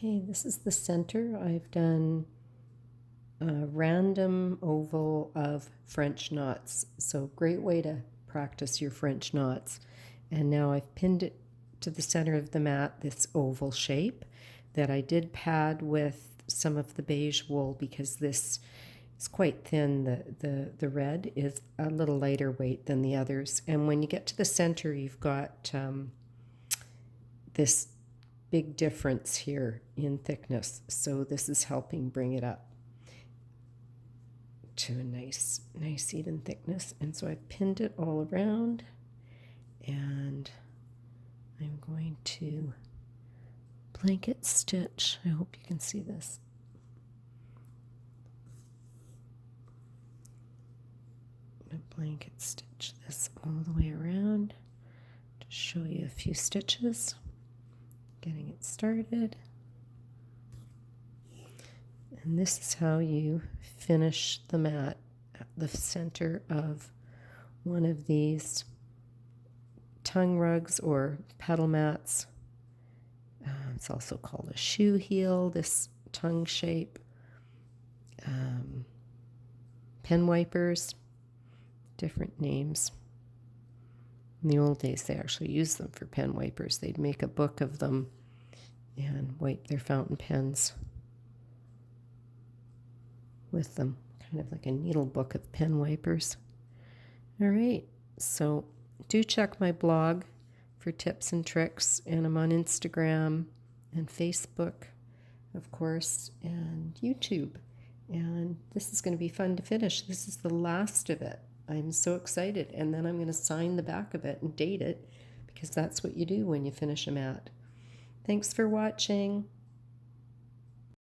Okay, this is the center. I've done a random oval of French knots. So great way to practice your French knots. And now I've pinned it to the center of the mat, this oval shape that I did pad with some of the beige wool because this is quite thin. The red is a little lighter weight than the others. And when you get to the center, you've got this big difference here in thickness, so this is helping bring it up to a nice even thickness. And so I've pinned it all around, and I'm going to blanket stitch. I hope you can see this. I'm going to blanket stitch this all the way around to show you a few stitches. Getting it started. And this is how you finish the mat at the center of one of these tongue rugs or petal mats. It's also called a shoe heel, this tongue shape. Pen wipers, different names. In the old days, they actually used them for pen wipers. They'd make a book of them and wipe their fountain pens with them, kind of like a needle book of pen wipers. All right, so do check my blog for tips and tricks, and I'm on Instagram and Facebook, of course, and YouTube. And this is going to be fun to finish. This is the last of it. I'm so excited. And then I'm going to sign the back of it and date it, because that's what you do when you finish a mat. Thanks for watching.